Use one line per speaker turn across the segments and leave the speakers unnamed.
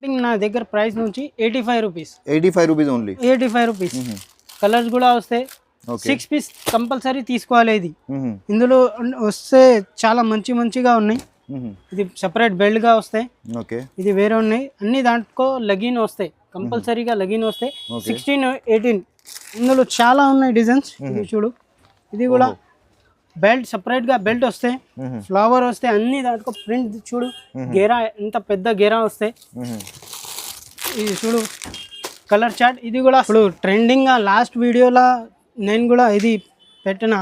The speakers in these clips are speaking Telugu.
నా దగ్గర ప్రైస్ నుంచి 85 rupees.
85 rupees only.
85 rupees. Colours కూడా వస్తాయి. 6 పీస్ కంపల్సరీ తీసుకోవాలి. ఇది ఇందులో వస్తే చాలా మంచిగా ఉన్నాయి. ఇది సెపరేట్ బెల్ట్ గా వస్తాయి. ఓకే, ఇది వేరే ఉన్నాయి. అన్ని దాంట్లో లగిన్ వస్తాయి, కంపల్సరీగా లగిన్ వస్తాయి. 16, 18 ఇందులో చాలా ఉన్నాయి డిజైన్స్. ఇది చూడు, ఇది కూడా బెల్ట్ సెపరేట్ గా బెల్ట్ వస్తాయి, ఫ్లవర్ వస్తాయి. అన్ని దాంట్లో ప్రింట్ చూడు, గేరా ఎంత పెద్ద గేరా వస్తాయి. ఇది చూడు కలర్ చార్ట్. ఇది కూడా ఇప్పుడు ట్రెండింగ్ గా లాస్ట్ వీడియోలో నేను కూడా ఇది పెట్టిన,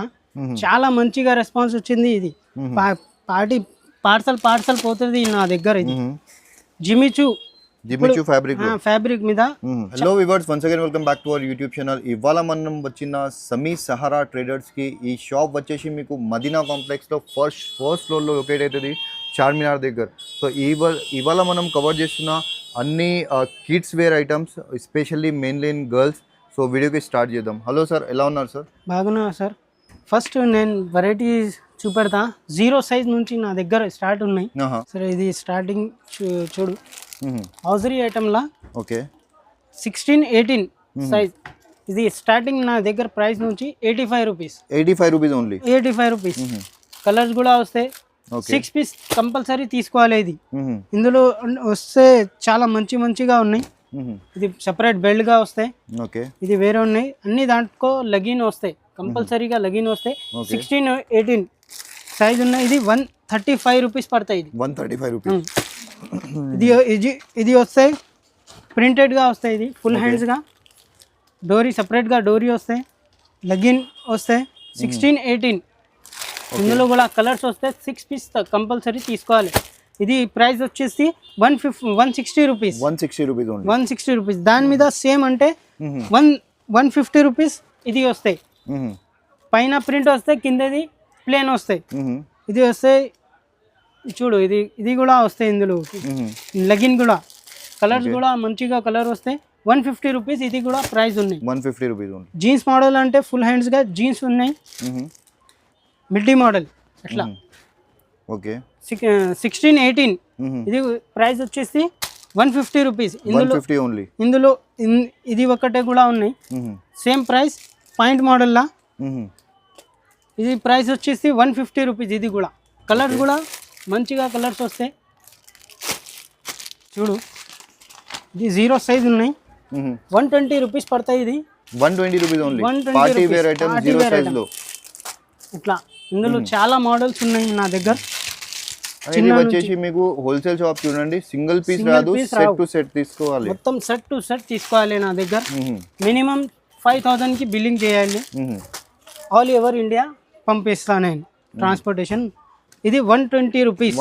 చాలా మంచిగా రెస్పాన్స్ వచ్చింది. ఇది పార్సల్ పోతుంది నా దగ్గర. ఇది జిమిచూ ఫ్యాబ్రిక్ మీద.
Hello viewers, once again welcome back to our YouTube channel. ఇవాళ మనం వచ్చిన సమీ సహారా ట్రేడర్స్ కి. ఈ షాప్ వచ్చేసి మీకు మదీనా కాంప్లెక్స్ లో ఫస్ట్ ఫ్లోర్ లో లొకేట్ అవుతుంది, చార్మినార్ దగ్గర. సో ఇవాళ మనం కవర్ చేస్తున్న అన్ని kids wear items, especially mainly in girls. So వీడియోకి స్టార్ట్ చేద్దాం. హలో సార్, ఎలా ఉన్నారు సార్?
బాగున్నా సార్. ఫస్ట్ నేను వెరైటీ చూపెడతా. 0 సైజ్ నుంచి నా దగ్గర స్టార్ట్ ఉన్నాయి. సరే, ఇది స్టార్టింగ్ చూడు, హౌజరీ ఐటమ్ లా. Okay, 16, 18 size. ఇది స్టార్టింగ్ నా దగ్గర ప్రైస్ నుంచి 85 rupees.
85 rupees only.
85 rupees. Colours కూడా వస్తాయి. 6 పీస్ కంపల్సరీ తీసుకోవాలి. ఇది ఇందులో వస్తే చాలా మంచిగా ఉన్నాయి. ఇది సెపరేట్ బెల్ట్ గా వస్తాయి. ఓకే, ఇది వేరే ఉన్నాయి. అన్ని దాంట్లో లగిన్ వస్తాయి, కంపల్సరీగా లగిన్ వస్తాయి. 16, 18 సైజ్ ఉన్నాయి. ఇది 135 రూపీస్ పడతాయి. ఇది
135 రూపీస్.
ఇది వస్తాయి ప్రింటెడ్ గా వస్తాయి. ఇది ఫుల్ హ్యాండ్స్ గా, డోరీ సెపరేట్ గా డోరీ వస్తాయి, లగిన్ వస్తాయి. 16, 18 ఇందులో కూడా కలర్స్ వస్తాయి. 6 పీస్ కంపల్సరీ తీసుకోవాలి. ఇది ప్రైస్ వచ్చేసి 160 రూపీస్. 160 రూపీస్. దాని మీద సేమ్ అంటే 150 రూపీస్ ఇది వస్తాయి. పైన ప్రింట్ వస్తాయి, కిందది ప్లేన్ వస్తాయి. ఇది వస్తాయి చూడు, ఇది కూడా వస్తాయి. ఇందులో లగిన్ కూడా కలర్స్ కూడా మంచిగా కలర్ వస్తాయి. 150 రూపీస్. ఇది కూడా ప్రైస్ ఉన్నాయి. 150 రూపీస్. జీన్స్ మోడల్ అంటే ఫుల్ హ్యాండ్స్ గా జీన్స్ ఉన్నాయి. మిడ్డీ మోడల్ అట్లా. ఓకే, 16, 18 ఇది ప్రైస్ వచ్చేసి 150 రూపీస్. ఇందులో ఇది ఒకటే కూడా ఉన్నాయి. సేమ్ ప్రైస్ పాయింట్ మోడల్ లా. ఇది ప్రైస్ వచ్చేసి 150 రూపీస్. ఇది కూడా కలర్స్ కూడా మంచిగా కలర్స్ వస్తాయి. చూడు, ఇది 0 సైజ్ ఉన్నాయి. 120 రూపీస్ పడతాయి. ఇది
120 rupees only. Party wear item 0 size లో. ఇట్లా
ఇందులో చాలా మోడల్స్ ఉన్నాయి నా దగ్గర.
ఇది వచ్చేసి మీకు హోల్సేల్ షాప్ చూడండి, సింగిల్ పీస్ రాదు, సెట్ టు సెట్ తీసుకోవాలి.
మొత్తం సెట్ టు సెట్ తీసుకోవాలి. నా దగ్గర మినిమం 5000 కి బిల్లింగ్ చేయాలి. ఆల్ ఓవర్ ఇండియా పంపిస్తా నేను, ట్రాన్స్పోర్టేషన్. ఇది 120 రూపీస్.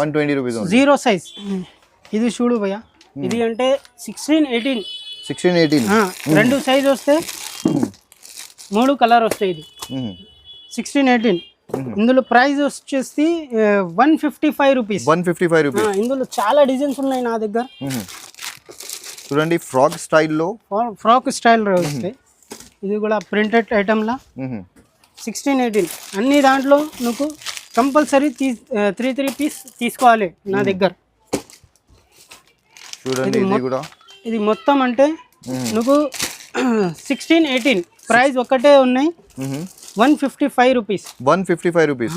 0 సైజ్. ఇది చూడు భయ్యా, ఇది అంటే 16, 18 రెండు సైజ్ వస్తే 3 కలర్ వస్తాయి. ఇది 16, 18 ఇందులో ప్రైస్ వచ్చేసి 155 రూపీస్. ఇందులో చాలా డిజైన్స్ ఉన్నాయి నా దగ్గర.
చూడండి, ఫ్రాక్ స్టైల్లో
వస్తాయి. ఇది కూడా ప్రింటెడ్ ఐటమ్ లా. 16, 18 అన్ని దాంట్లో నువ్వు కంపల్సరీ 3 పీస్ తీసుకోవాలి నా దగ్గర.
చూడండి,
ఇది మొత్తం అంటే నువ్వు 16, 18 ప్రైస్ ఒకటే ఉన్నాయి. 155 rupees.
155 rupees.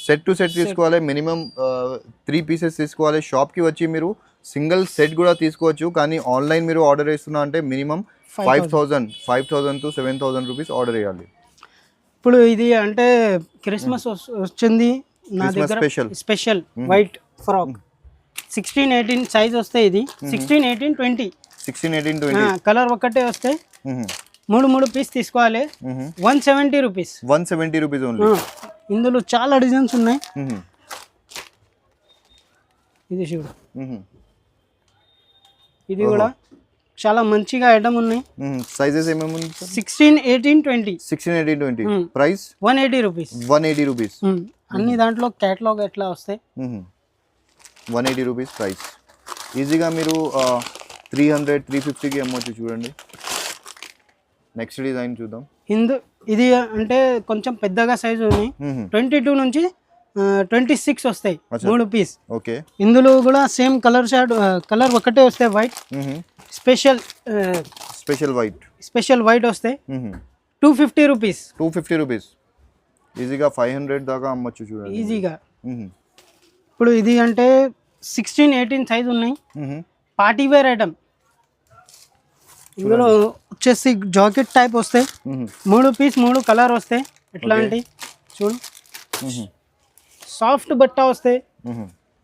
Set to set తీసుకోవాలి. మినిమం 3 పీసెస్ తీసుకోవాలి. షాప్కి వచ్చి మీరు సింగిల్ సెట్ కూడా తీసుకోవచ్చు, కానీ ఆన్లైన్ మీరు ఆర్డర్ చేస్తున్నా అంటే మినిమం 5,000 to 7,000 రూపీస్ ఆర్డర్ చేయాలి.
ఇప్పుడు ఇది అంటే క్రిస్మస్ వచ్చింది నా దగ్గర. స్పెషల్ వైట్ ఫ్రాక్ 16, 18 సైజ్ వస్తాయి. ఇది 16, 18, 20 కలర్ ఒకటే వస్తాయి. 3 పీస్ తీసుకోవాలి. 170 రూపీస్.
170 rupees only.
ఇందులో చాలా డిజైన్స్ ఉన్నాయి. ఇది చూడు, ఇది కూడా చాలా మంచిగా ఐటమ్ ఉన్నాయి.
సైజెస్ ఏమేమి ఉన్నాయి?
16, 18, 20.
16, 18, 20 ప్రైస్
180 రూపీస్.
180 రూపీస్.
అన్ని దాంట్లో కేటలాగ్ ఎట్లా వస్తాయి.
180 రూపీస్ ప్రైస్. ఈజీగా మీరు 300, 350కి అమ్మవచ్చు. చూడండి, నెక్స్ట్ డిజైన్ చూద్దాం.
ఇది అంటే కొంచెం పెద్దగా సైజు ఉన్నాయి. 22 నుంచి 26 వస్తాయి
అచ్చా.
3 పీస్.
ఓకే.
ఇందులో కూడా సేమ్ కలర్ షార్ట్ కలర్ ఒకటే వస్తాయి వైట్. స్పెషల్
స్పెషల్ వైట్
వస్తాయి 250 రూపీస్.
250 రూపీస్. ఈజీగా 500 దాకా అమ్మొచ్చు చూడండి
ఈజీగా. ఇప్పుడు ఇది అంటే 16-18 సైజ్ ఉన్నాయి. Party wear item. ఇందులో వచ్చేసి జాకెట్ టైప్ వస్తాయి 3 పీస్ 3 కలర్ వస్తాయి. ఎట్లాంటి చూడు సాఫ్ట్ బట్ట వస్తాయి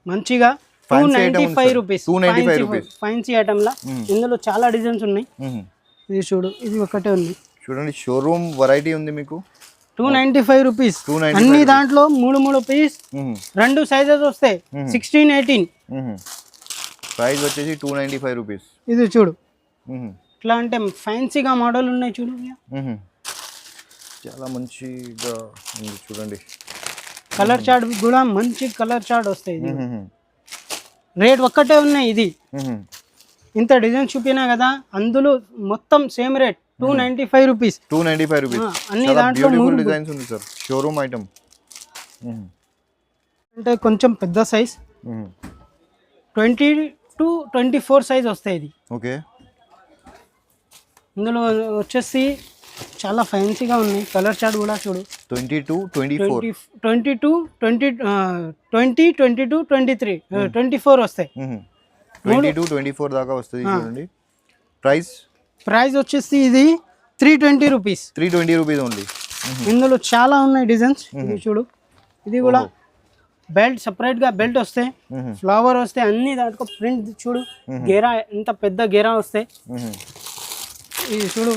మంచిగా. 295 రూపీస్.
295 రూపీస్
ఫ్యాన్సీ ఐటమ్ లా. ఇందులో చాలా డిజైన్స్ ఉన్నాయి. ఇది చూడు ఇది ఒకటే ఉంది
చూడండి. షోరూమ్ వెరైటీ ఉంది మీకు.
295 రూపీస్. అన్ని దాంట్లో 3 పీస్ 2 సైజెస్ వస్తాయి 16-18.
ప్రైస్ వచ్చేసి 295 రూపీస్.
ఇది చూడు ఇట్లా అంటే ఫ్యాన్సీగా మోడల్ ఉన్నాయి చూడు.
చాలా మంచిగా ఉంది చూడండి.
కలర్ చార్ట్ కూడా మంచి కలర్ చార్ట్ వస్తాయి. రేట్ ఒక్కటే ఉన్నాయి. ఇది ఇంత డిజైన్ చూపినా కదా, అందులో మొత్తం సేమ్ రేట్ 295 రూపీస్.
295 రూపీస్.
అన్ని దాంట్లో
బ్యూటిఫుల్ డిజైన్స్ ఉంది సార్. షోరూమ్ ఐటమ్
అంటే కొంచెం పెద్ద సైజ్ 20-24 సైజ్ వస్తాయి ఇది.
ఓకే.
ఇందులో వచ్చేసి చాలా ఫ్యాన్సీగా ఉన్నాయి. కలర్ చార్ట్ కూడా చూడు
22, 24
22, 20, 22, 23, 24 వస్తాయి.
22, 24 దాకా వస్తుంది చూడండి. ప్రైస్
వచ్చేసి ఇది 320 రూపీస్.
320 rupees only.
ఇందులో చాలా ఉన్నాయి డిజైన్స్. ఇది చూడు ఇది కూడా బెల్ట్ సపరేట్ గా బెల్ట్ వస్తాయి, ఫ్లవర్ వస్తాయి, అన్ని దాంట్లో ప్రింట్ చూడు. గేరా ఎంత పెద్ద గేరా వస్తాయి. ఇది చూడు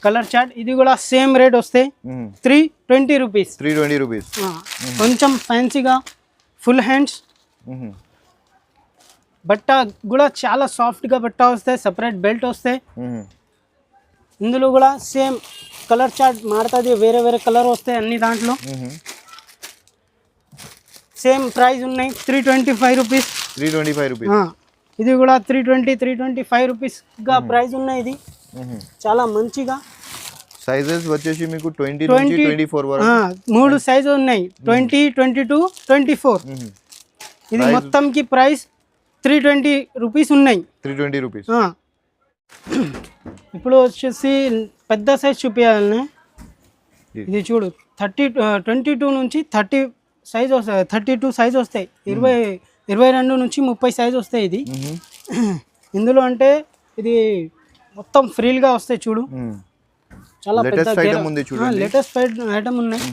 కలర్ చార్ట్. ఇది కూడా సేమ్ రేట్ వస్తాయి 320 రూపీస్.
320 రూపీస్.
కొంచెం ఫ్యాన్సీగా ఫుల్ హ్యాండ్స్. బట్ట కూడా చాలా సాఫ్ట్గా బట్ట వస్తాయి. సపరేట్ బెల్ట్ వస్తాయి. ఇందులో కూడా సేమ్ కలర్ చార్ట్ మారుతుంది. వేరే వేరే కలర్ వస్తాయి అన్ని దాంట్లో. సేమ్ ప్రైస్ ఉన్నాయి 325 రూపీస్.
325 రూపీస్.
ఇది కూడా 325 రూపీస్గా ప్రైస్ ఉన్నాయి. ఇది చాలా మంచిగా.
సైజెస్ వచ్చేసి మీకు 20 నుంచి 24 వరకు
3 సైజు ఉన్నాయి 20, 22, 24. ఇది మొత్తంకి ప్రైస్ 320 రూపీస్ ఉన్నాయి. 320
రూపీస్.
ఇప్పుడు వచ్చేసి పెద్ద సైజ్ చూపించాలని. ఇది చూడు 22 నుంచి 30 సైజ్ వస్తాయి. 32 సైజ్ వస్తాయి. 22 నుంచి 30 సైజ్ వస్తాయి. ఇది ఇందులో అంటే ఇది మొత్తం ఫ్రీల్గా వస్తాయి చూడు. చాలా పెద్ద లేటెస్ట్ ఐటమ్ ఉన్నాయి.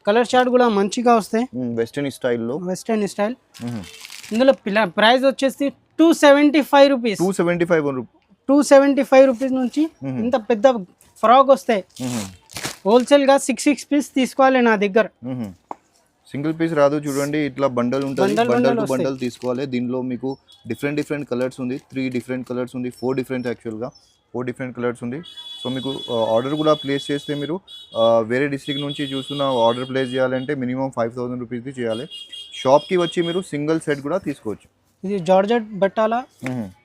కలర్ చార్ట్ కూడా మంచిగా వస్తాయి. Western style. ఇందులో ప్రైస్ వచ్చేసి 275 రూపీస్. 275 రూపీస్ నుంచి ఇంత పెద్ద ఫ్రాక్ వస్తాయి. హోల్సేల్గా 6 పీస్ తీసుకోవాలి నా దగ్గర.
సింగిల్ పీస్ రాదు చూడండి. ఇట్లా బండల్ ఉంటుంది. బండల్ టు బండల్ తీసుకోవాలి. దీనిలో మీకు డిఫరెంట్ కలర్స్ ఉంది. 3 డిఫరెంట్ కలర్స్ ఉంది. 4 డిఫరెంట్ యాక్చువల్గా 4 డిఫరెంట్ కలర్స్ ఉంది. సో మీకు ఆర్డర్ కూడా ప్లేస్ చేస్తే మీరు వేరే డిస్ట్రిక్ట్ నుంచి చూస్తున్న ఆర్డర్ ప్లేస్ చేయాలంటే మినిమం 5000 రూపీస్ది చేయాలి. షాప్కి వచ్చి మీరు సింగిల్ సెట్ కూడా తీసుకోవచ్చు.
ఇది జార్జెట్ బట్టాల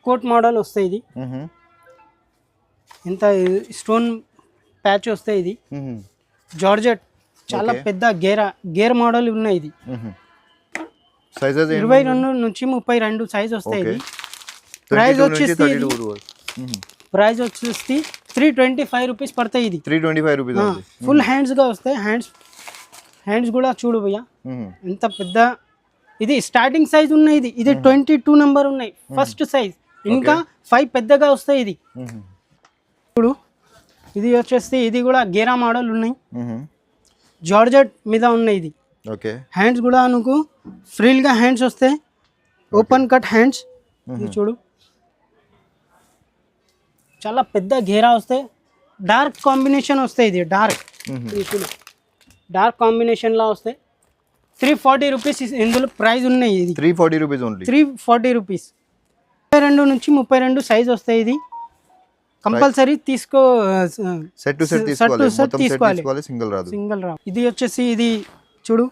కోట్ మోడల్ వస్తాయి. ఇది ఇంత స్టోన్ ప్యాచ్ వస్తాయి. ఇది జార్జెట్ చాలా పెద్ద గేర్ మోడల్ ఉన్నాయి. ఇది
సైజెస్
22 నుంచి 32 సైజ్ వస్తాయి. ఇది ప్రైస్ వచ్చేసి 325 రూపీస్ పడతాయి. ఇది
325 రూపీస్.
ఫుల్ హ్యాండ్స్గా వస్తాయి. హ్యాండ్స్ కూడా చూడు భయ్యా ఎంత పెద్ద. ఇది స్టార్టింగ్ సైజ్ ఉన్నాయి. ఇది 22 నెంబర్ ఉన్నాయి ఫస్ట్ సైజ్. ఇంకా 5 పెద్దగా వస్తాయి. ఇది ఇప్పుడు ఇది వచ్చేసి ఇది కూడా గేరా మోడల్ ఉన్నాయి. జార్జెట్ మీద ఉన్నాయి. ఇది హ్యాండ్స్ కూడా నువ్వు ఫ్రీల్గా హ్యాండ్స్ వస్తాయి. Open cut hands. ఇది చూడు చాలా పెద్ద గేరా వస్తాయి. డార్క్ కాంబినేషన్ వస్తాయి. ఇది డార్క్ కాంబినేషన్ లా వస్తాయి. 340 రూపీస్ ఇందులో ప్రైస్ ఉన్నాయి. ఇది
340 రూపీస్ ఓన్లీ.
340 రూపీస్. 22 నుంచి 32 సైజ్ వస్తాయి. ఇది కంపల్సరీ తీసుకో.
సెట్ టు సెట్ తీసుకోవాలి. సింగిల్ రాదు.
ఇది వచ్చేసి ఇది చూడు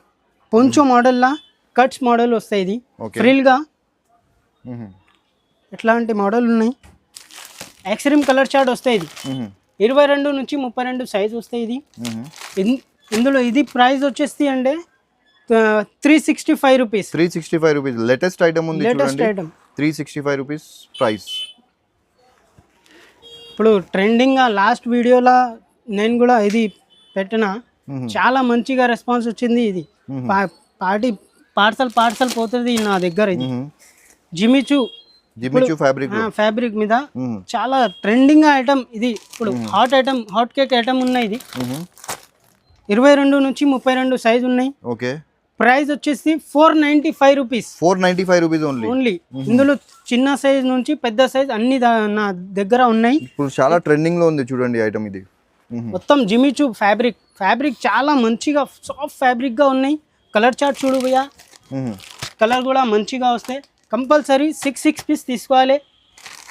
పొంచో మోడల్ లా కట్స్ మోడల్ వస్తాయి. ఇది ఫ్రీల్గా ఎట్లాంటి మోడల్ ఉన్నాయి. ఎక్స్ట్రీమ్ కలర్ చార్ట్ వస్తాయి. ఇది 22 నుంచి 32 సైజ్ వస్తాయి. ఇది ఇందులో ఇది ప్రైస్ వచ్చేసి అంటే 365 రూపీస్.
365 రూపీస్ లేటెస్ట్ ఐటమ్ ఉంది
లేటెస్ట్
చూడండి.
Item
365 rupees price.
ఇప్పుడు ట్రెండింగ్గా లాస్ట్ వీడియోలో నేను కూడా ఇది పెట్టిన, చాలా మంచిగా రెస్పాన్స్ వచ్చింది. ఇది పార్సల్ పోతుంది నా దగ్గర. ఇది జిమిచూ ఫ్యాబ్రిక్ మీద చాలా ట్రెండింగ్ ఐటమ్ ఇది. ఇప్పుడు హాట్ కేక్ ఐటమ్ ఉన్నాయి. ఇది 22 నుంచి 32 సైజ్ ఉన్నాయి.
ఓకే.
ప్రైస్ వచ్చేసి 495 రూపీస్.
495 rupees only.
ఇందులో చిన్న సైజ్ నుంచి పెద్ద సైజ్ అన్ని నా దగ్గర ఉన్నాయి.
ఇప్పుడు చాలా ట్రెండింగ్ లో ఉంది చూడండి ఐటమ్ ఇది.
మొత్తం జిమిచూ ఫ్యాబ్రిక్ చాలా మంచిగా సాఫ్ట్ ఫ్యాబ్రిక్ గా ఉన్నాయి. కలర్ చార్ట్ చూడు భయ్యా, కలర్ కూడా మంచిగా వస్తాయి. కంపల్సరీ 6 పీస్ తీసుకోవాలి.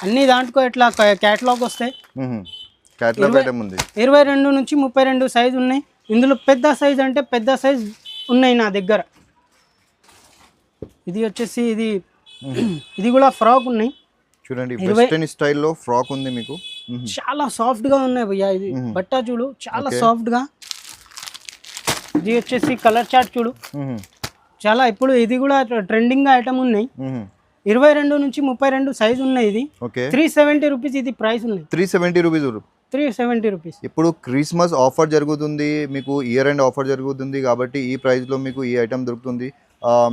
అన్ని దాంట్లో ఇట్లా క్యాటలాగ్ వస్తాయి. 22 నుంచి 32 సైజ్ ఉన్నాయి. ఇందులో పెద్ద సైజ్ అంటే పెద్ద సైజ్ ఉన్నాయి నా దగ్గర. ఇది వచ్చేసి ఇది కూడా ఫ్రాక్ ఉన్నాయి
చూడండి. వెస్టర్న్ స్టైల్లో ఫ్రాక్ ఉంది మీకు.
చాలా సాఫ్ట్ గా ఉన్నాయి భయ్యా. ఇది బట్ట చూడు చాలా సాఫ్ట్ గా. ఇది వచ్చేసి కలర్ చార్ట్ చూడు చాలా. ఇప్పుడు ఇది కూడా ట్రెండింగ్ ఐటమ్ ఉన్నాయి. 22 నుంచి 32 సైజ్ ఉన్నాయి. ఇది 370 రూపీస్. ఇది ప్రైస్ ఉన్నాయి 370 రూపీస్.
ఇప్పుడు క్రిస్మస్ ఆఫర్ జరుగుతుంది మీకు, ఇయర్ ఎండ్ ఆఫర్ జరుగుతుంది కాబట్టి ఈ ప్రైస్లో మీకు ఈ ఐటమ్ దొరుకుతుంది.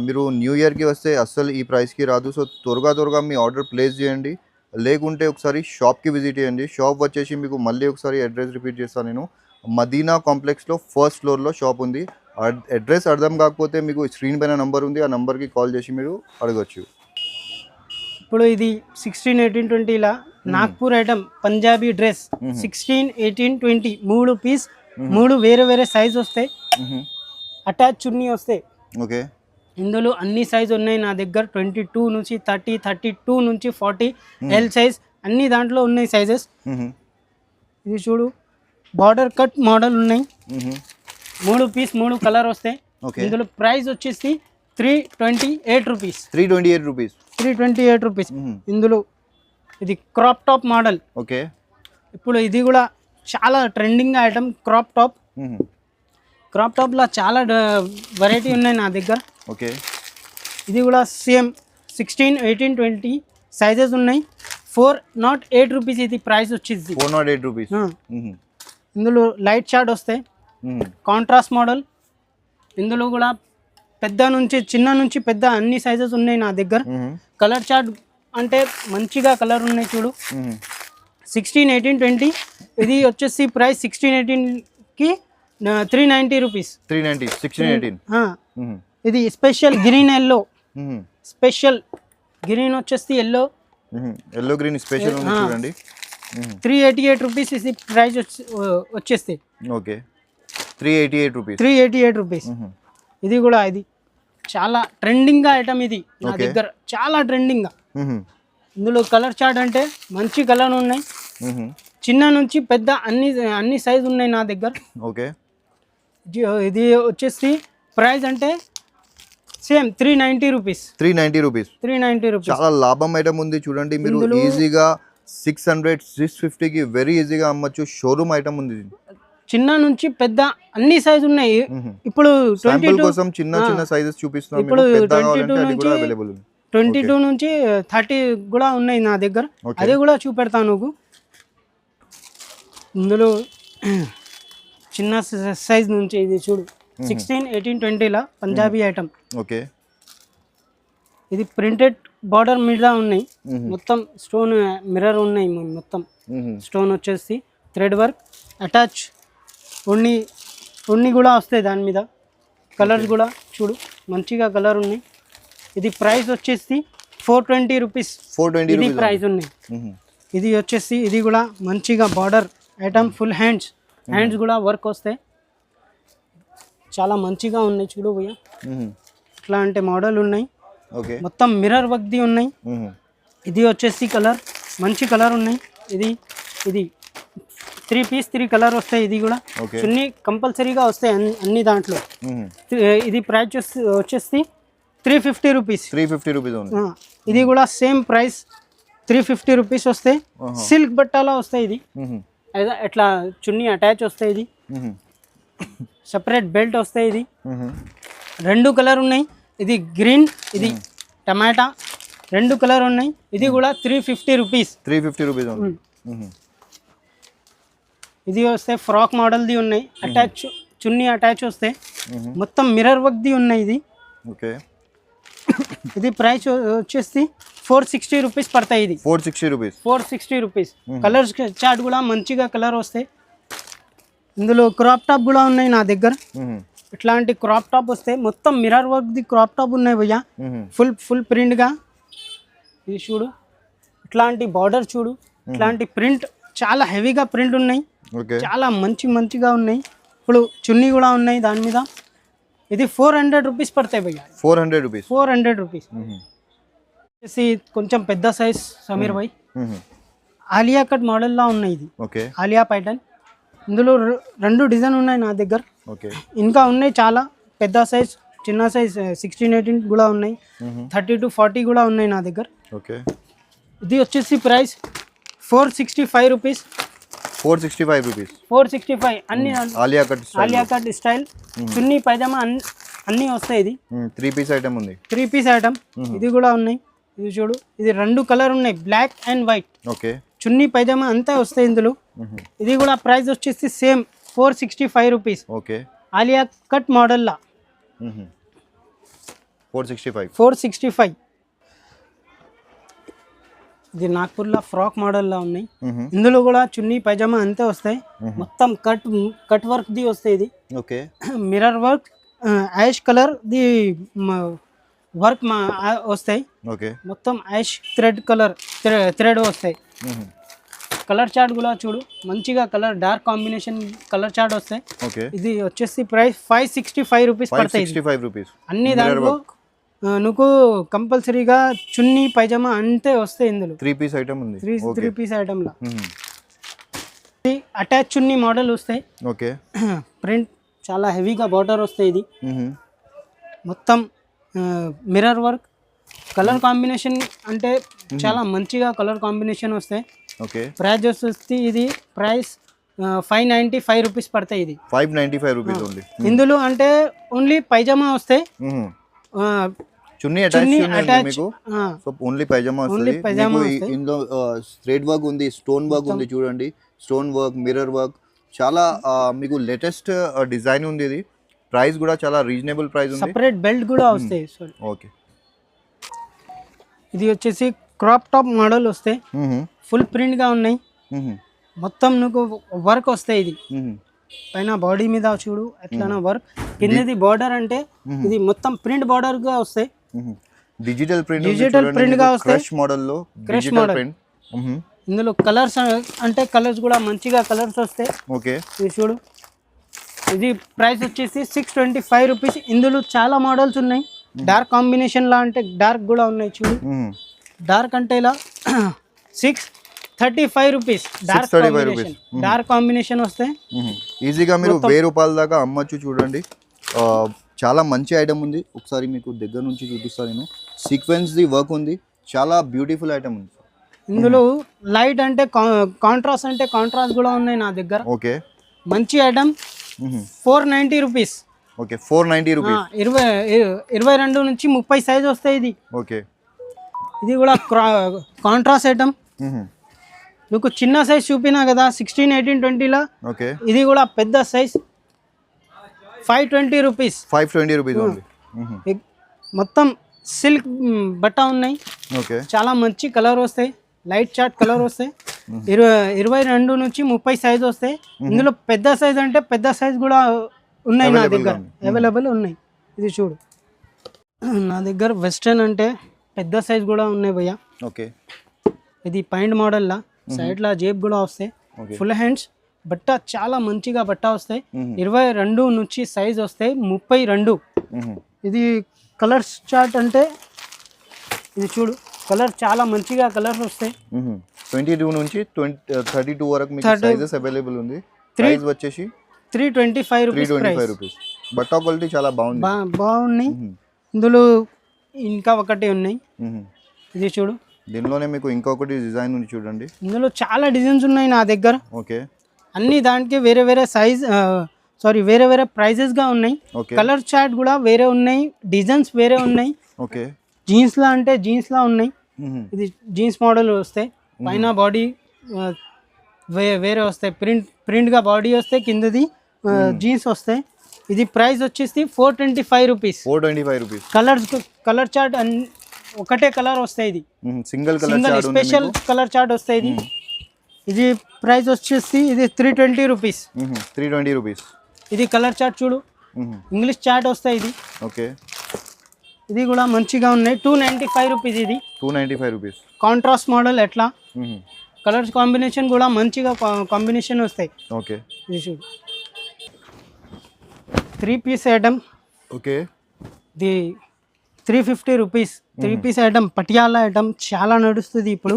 మీరు న్యూ ఇయర్కి వస్తే అస్సలు ఈ ప్రైస్కి రాదు. సో త్వరగా మీ ఆర్డర్ ప్లేస్ చేయండి. లేకుంటే ఒకసారి షాప్కి విజిట్ చేయండి. షాప్ వచ్చేసి మీకు మళ్ళీ ఒకసారి అడ్రస్ రిపీట్ చేస్తాను నేను. మదీనా కాంప్లెక్స్లో ఫస్ట్ ఫ్లోర్లో షాప్ ఉంది. అడ్రస్ అర్థం కాకపోతే మీకు స్క్రీన్ పైన నంబర్ ఉంది, ఆ నంబర్కి కాల్ చేసి మీరు అడగచ్చు.
ఇప్పుడు ఇది 16, 18, 20 ఇలా Nagpur item Punjabi dress 16, 18, 20 3 piece, 3 వేరే సైజ్ వస్తాయి. అటాచ్ చున్నీ వస్తాయి.
ఓకే.
ఇందులో అన్ని సైజ్ ఉన్నాయి నా దగ్గర. 22 నుంచి 30, 32 నుంచి 40 ఎల్ సైజ్ అన్ని దాంట్లో ఉన్నాయి సైజెస్. ఇది చూడు బార్డర్ కట్ మోడల్ ఉన్నాయి. 3 పీస్ 3 కలర్ వస్తాయి. ఇందులో ప్రైస్ వచ్చేసి 328 రూపీస్. 328 రూపీస్. ఇందులో ఇది క్రాప్ టాప్ మోడల్.
ఓకే.
ఇప్పుడు ఇది కూడా చాలా ట్రెండింగ్ ఐటమ్. క్రాప్ టాప్లో చాలా వెరైటీ ఉన్నాయి నా దగ్గర.
ఓకే.
ఇది కూడా సేమ్ 16, 18, 20 సైజెస్ ఉన్నాయి. 408 రూపీస్. ఇది ప్రైస్ వచ్చేసి
408 రూపీస్.
ఇందులో లైట్ షార్ట్ వస్తాయి. Contrast model. ఇందులో కూడా చిన్న నుంచి పెద్ద అన్ని సైజెస్ ఉన్నాయి నా దగ్గర. కలర్ చార్ట్ అంటే మంచిగా కలర్ ఉన్నాయి చూడు. 16, 18, 20 ఇది వచ్చేసి ప్రైస్ 16, 18కి 390 రూపీస్.
390 16, 18.
ఇది special green yellow. Special green వచ్చేసి ఎల్లో
గ్రీన్ స్పెషల్ ఉంది చూడండి.
388 రూపీస్. ఇది ప్రైస్ వచ్చేసి
ఓకే 388 రూపీస్.
ఇది కూడా ఇది చాలా ట్రెండింగ్ ఐటమ్. ఇది నా దగ్గర చాలా ట్రెండింగ్. ఇందులో కలర్ చార్ట్ అంటే మంచి కలర్ ఉన్నాయి. చిన్న నుంచి పెద్ద అన్ని సైజ్ ఉన్నాయి నా దగ్గర.
ఓకే.
ఇది వచ్చేసి ప్రైస్ అంటే సేమ్ 390 రూపీస్. 390 రూపీస్.
చాలా లాభం ఐటమ్ ఉంది చూడండి. మీరు ఈజీగా 600, 650కి వెరీ ఈజీగా అమ్మచ్చు. షోరూమ్ ఐటమ్ ఉంది.
చిన్న నుంచి పెద్ద అన్ని సైజ్ ఉన్నాయి. ఇప్పుడు
22 కోసం చిన్న సైజెస్ చూపిస్తున్నాను.
ఇప్పుడు 22 నుంచి 30 కూడా ఉన్నాయి నా దగ్గర. అది కూడా చూపెడతాను నువ్వు. ఇందులో చిన్న సైజ్ నుంచి ఇది చూడు 16, 18, 20లా పంజాబీ ఐటమ్.
ఓకే.
ఇది ప్రింటెడ్ బార్డర్ మీద ఉన్నాయి. మొత్తం స్టోన్ మిర్రర్ ఉన్నాయి. మొత్తం స్టోన్ వచ్చేసి థ్రెడ్ వర్క్ అటాచ్. ఉన్ని కూడా వస్తాయి దాని మీద. కలర్స్ కూడా చూడు మంచిగా కలర్ ఉన్నాయి. ఇది ప్రైస్ వచ్చేసి 420 రూపీస్. ఇది ప్రైస్ ఉన్నాయి. ఇది వచ్చేసి ఇది కూడా మంచిగా బార్డర్ ఐటమ్. ఫుల్ హ్యాండ్స్ కూడా వర్క్ వస్తాయి. చాలా మంచిగా ఉన్నాయి చూడు భయ్య. ఇట్లా అంటే మోడల్ ఉన్నాయి. మొత్తం మిర్రర్ వర్క్ది ఉన్నాయి. ఇది వచ్చేసి కలర్ మంచి కలర్ ఉన్నాయి. ఇది 3 పీస్ 3 కలర్ వస్తాయి. ఇది కూడా చున్నీ కంపల్సరీగా వస్తాయి అన్ని దాంట్లో. ఇది ప్రైస్ వచ్చేసి 350 రూపీస్. ఇది కూడా సేమ్ ప్రైస్ 350 రూపీస్ వస్తాయి. సిల్క్ బట్టాలో వస్తాయి. ఇది ఎట్లా చున్నీ అటాచ్ వస్తాయి. ఇది సపరేట్ బెల్ట్ వస్తాయి. ఇది రెండు కలర్ ఉన్నాయి, ఇది గ్రీన్, ఇది టమాటా, రెండు కలర్ ఉన్నాయి. ఇది కూడా 350 రూపీస్.
350 రూపీస్ ఉంది.
ఇది వస్తే ఫ్రాక్ మోడల్ది ఉన్నాయి, అటాచ్ చున్నీ అటాచ్ వస్తే మొత్తం మిర్రర్ వర్క్ది ఉన్నాయి. ఇది
ఓకే,
ఇది ప్రైస్ వచ్చేసి 460 రూపీస్ పడతాయి. ఇది
460 రూపీస్.
460 రూపీస్. కలర్స్ చార్ట్ కూడా మంచిగా కలర్ వస్తాయి. ఇందులో క్రాప్ టాప్ కూడా ఉన్నాయి నా దగ్గర. ఇట్లాంటి క్రాప్ టాప్ వస్తాయి, మొత్తం మిర్రర్ వర్క్ది క్రాప్ టాప్ ఉన్నాయి భయ్యా. ఫుల్ ప్రింట్గా. ఇది చూడు, ఇట్లాంటి బార్డర్ చూడు, ఇట్లాంటి ప్రింట్ చాలా హెవీగా ప్రింట్ ఉన్నాయి, చాలా మంచిగా ఉన్నాయి. ఇప్పుడు చున్నీ కూడా ఉన్నాయి దాని మీద. ఇది 400 రూపీస్ పడతాయి భయ్యా. 400 రూపీస్. వచ్చేసి కొంచెం పెద్ద సైజ్ సమీర్ భాయ్, ఆలియా కట్ మోడల్లా ఉన్నాయి. ఇది ఆలియా ప్యాటర్న్. ఇందులో రెండు డిజైన్ ఉన్నాయి నా దగ్గర. ఇంకా ఉన్నాయి చాలా పెద్ద సైజ్, చిన్న సైజ్ 16-18 కూడా ఉన్నాయి, 30 to 40 కూడా ఉన్నాయి నా దగ్గర. ఇది వచ్చేసి ప్రైస్ 465 రూపీస్. 465 అన్ని ఆలియా కట్ స్టైల్ చున్నీ పైజామా అన్నీ వస్తాయి. ఇది
3-piece ఐటమ్ ఉంది.
3-piece item. ఇది కూడా ఉన్నాయి. ఇది చూడు, ఇది రెండు కలర్ ఉన్నాయి, బ్లాక్ అండ్ వైట్. చున్నీ పైజామా అంతా వస్తాయి ఇందులో. ఇది కూడా ప్రైస్ వచ్చేసి సేమ్ 465 రూపీస్. ఆలియా కట్ మోడల్లా 465. ఇది నాగ్పూర్లో ఫ్రాక్ మోడల్లా ఉన్నాయి. ఇందులో కూడా చున్నీ పైజామా అంతే వస్తాయి, మొత్తం కట్ వర్క్ ది వస్తాయి. ఇది మిర్రర్ వర్క్, యాష్ కలర్ ది వర్క్ వస్తాయి, మొత్తం యాష్ థ్రెడ్ వస్తాయి. కలర్ చార్ట్ కూడా చూడు, మంచిగా colour dark combination colour chart వస్తాయి. ఇది వచ్చేసి ప్రైస్ 565 రూపీస్ పడతాయి. అన్ని దాంట్లో నువ్వు కంపల్సరీగా చున్నీ పైజామా అంతే వస్తాయి. ఇందులో
3-piece ఐటమ్ ఉంది.
3-piece ఐటమ్లా అటాచ్ చున్నీ మోడల్ వస్తాయి. ప్రింట్ చాలా హెవీగా బార్డర్ వస్తాయి. ఇది మొత్తం మిర్రర్ వర్క్, కలర్ కాంబినేషన్ అంటే చాలా మంచిగా కలర్ కాంబినేషన్ వస్తాయి. ప్రైస్ వచ్చేసి ఇది ప్రైస్ 595 రూపీస్ పడతాయి. ఇది
595 రూపీస్ ఓన్లీ.
ఇందులో అంటే ఓన్లీ పైజామా వస్తాయి,
చున్నీ అటాచ్ మీకు. సో ఓన్లీ పైజామా వస్తుంది. ఇందులో థ్రెడ్ వర్క్ ఉంది, స్టోన్ వర్క్ ఉంది. చూడండి, స్టోన్ వర్క్, మిర్రర్ వర్క్, చాలా మీకు లేటెస్ట్ డిజైన్ ఉంది. ఇది ప్రైస్ కూడా చాలా రీజనబుల్ ప్రైస్ ఉంది.
సెపరేట్ బెల్ట్ కూడా వస్తాయి.
ఓకే,
ఇది వచ్చేసి క్రాప్ టాప్ మోడల్ వస్తాయి, ఫుల్ ప్రింట్ గా ఉన్నాయి, మొత్తం నీకు వర్క్ వస్తాయి. ఇది పైన బాడీ మీద చూడు ఎట్లా వర్క్, కిందది బార్డర్ అంటే ఇది మొత్తం ప్రింట్ బార్డర్ గా వస్తాయి.
డిజిటల్
ప్రింట్ గా వస్తాయి.
Crush model.
ఇందులో కలర్స్ అంటే కలర్స్ కూడా మంచిగా కలర్స్ వస్తాయి. ఇది చూడు, ఇది ప్రైస్ వచ్చేసి 625 రూపీస్. ఇందులో చాలా మోడల్స్ ఉన్నాయి, డార్క్ కాంబినేషన్ లా అంటే డార్క్ కూడా ఉన్నాయి. చూడు, డార్క్ అంటే ఇలా 635 రూపీస్. డార్క్ కాంబినేషన్ వస్తాయి.
ఈజీగా మీరు 1000 రూపాయల దాకా అమ్మచ్చు. చూడండి, చాలా మంచి ఐటమ్ ఉంది. ఒకసారి మీకు దగ్గర నుంచి చూపిస్తాను నేను. సీక్వెన్స్ ది వర్క్ ఉంది, చాలా బ్యూటిఫుల్ ఐటమ్ ఉంది.
ఇందులో లైట్ అంటే కాంట్రాస్ట్ అంటే కాంట్రాస్ట్ కూడా ఉన్నాయి నా దగ్గర. మంచి ఐటమ్ 490 రూపీస్.
490 రూపీస్.
22 నుంచి 30 సైజ్ వస్తాయి. ఇది ఇది కూడా కాంట్రాస్ట్ ఐటమ్. మీకు చిన్న సైజ్ చూపినా కదా 16, 18, 20లా. ఇది కూడా పెద్ద సైజ్ 520 రూపీస్. 520 రూపీస్. మొత్తం సిల్క్ బట్ట ఉన్నాయి, చాలా మంచి కలర్ వస్తాయి, లైట్ చార్ట్ కలర్ వస్తాయి. 22 నుంచి 30 సైజ్ వస్తాయి. ఇందులో పెద్ద సైజ్ అంటే పెద్ద సైజ్ కూడా ఉన్నాయి నా దగ్గర, అవైలబుల్ ఉన్నాయి. ఇది చూడు, నా దగ్గర వెస్ట్రన్ అంటే పెద్ద సైజ్ కూడా ఉన్నాయి భయ్యా. ఇది పాయింట్ మోడల్లా, సైడ్లా జేబ్ కూడా వస్తాయి, ఫుల్ హ్యాండ్స్. బట్ట చాలా మంచిగా బట్ట వస్తాయి. 22 నుంచి సైజ్ వస్తాయి 32. ఇది కలర్స్ చార్ట్ అంటే ఇది చూడు, కలర్ చాలా మంచిగా కలర్స్ వస్తాయి.
22 నుంచి 32 వరకు మీకు సైజెస్ అవైలబుల్ ఉంది. ప్రైస్ వచ్చేసి
325 రూపీస్.
బట్ట క్వాలిటీ చాలా
బాగున్నాయి. ఇందులో ఇంకా ఒకటి ఉన్నాయి. ఇది చూడు,
దీనిలోనే మీకు ఇంకొకటి డిజైన్ ఉంది. చూడండి,
ఇందులో చాలా డిజైన్స్ ఉన్నాయి నా దగ్గర. అన్ని దానికి వేరే వేరే సైజ్ సారీ వేరే వేరే ప్రైజెస్గా ఉన్నాయి.
ఓకే
కలర్ చార్ట్ కూడా వేరే ఉన్నాయి, డిజైన్స్ వేరే ఉన్నాయి.
ఓకే
జీన్స్లా అంటే జీన్స్లా ఉన్నాయి. ఇది జీన్స్ మోడల్ వస్తాయి, పైన బాడీ వేరే వస్తాయి, ప్రింట్గా బాడీ వస్తాయి, కిందది జీన్స్ వస్తాయి. ఇది ప్రైస్ వచ్చేసి 425 రూపీస్.
425 రూపీస్.
కలర్ చార్ట్ ఒకటే కలర్ వస్తాయి. ఇది
సింగిల్
స్పెషల్ కలర్ చార్ట్ వస్తాయి. ఇది ప్రైస్ వచ్చేసి ఇది 320 రూపీస్.
320 రూపీస్.
ఇది కలర్ చార్ట్ చూడు, ఇంగ్లీష్ చార్ట్ వస్తాయి. ఇది
ఓకే,
ఇది కూడా మంచిగా ఉన్నాయి. 295 రూపీస్. ఇది
295 రూపీస్.
కాంట్రాస్ట్ మోడల్ ఎట్లా కలర్స్ కాంబినేషన్ కూడా మంచిగా కాంబినేషన్ వస్తాయి.
ఓకే,
ఇది చూడు 3 పీస్ ఐటమ్.
ఓకే,
ఇది 350 rupees. 3 piece item, Patiala item చాలా నడుస్తుంది ఇప్పుడు.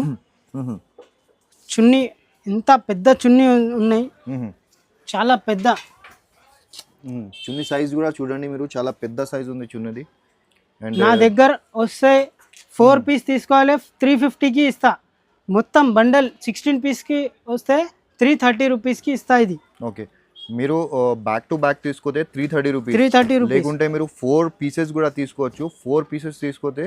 చున్నీ ఎంత పెద్ద చున్నీ ఉన్నాయి, చాలా పెద్ద
చున్నీ సైజ్ కూడా చూడండి మీరు, చాలా పెద్ద సైజ్ ఉంది చున్నది.
నా దగ్గర వస్తే 4 పీస్ తీసుకోవాలి, 350కి ఇస్తా. మొత్తం బండల్ 16 పీస్కి వస్తే 330 రూపీస్కి ఇస్తా. ఇది
ఓకే, మీరు బ్యాక్ టు బ్యాక్ తీసుకుంటే 330 రూపీస్.
330 రూపీస్.
లేకుంటే మీరు 4 పీసెస్ కూడా తీసుకోవచ్చు. 4 పీసెస్ తీసుకుంటే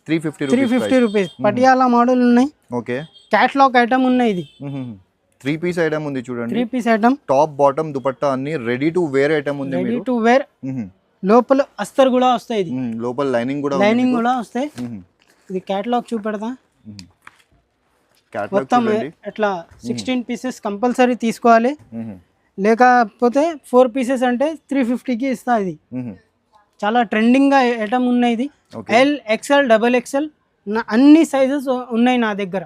350
రూపీస్. పటియాలా మోడల్ ఉన్నాయి.
ఓకే,
క్యాట్లాగ్ ఐటమ్ ఉన్నాయి. ఇది
3 పీస్ ఐటమ్ ఉంది చూడండి.
3 piece item,
top bottom dupatta అన్ని రెడీ టు వేర్ ఐటమ్ ఉంది.
Ready to wear. లోపల అస్తర్ కూడా వస్తాయి. ఇది
లోపల లైనింగ్ కూడా
వస్తాయి. ఇది క్యాట్లాగ్ చూపెడతా.
క్యాట్లాగ్
మొత్తం ఎట్లా 16 పీసెస్ కంపల్సరీ తీసుకోవాలి, లేకపోతే 4 పీసెస్ అంటే 350కి ఇస్తా. ఇది చాలా ట్రెండింగ్గా ఐటమ్ ఉన్నాయి. ఇది ఎల్, XL, XXL అన్ని సైజెస్ ఉన్నాయి నా దగ్గర.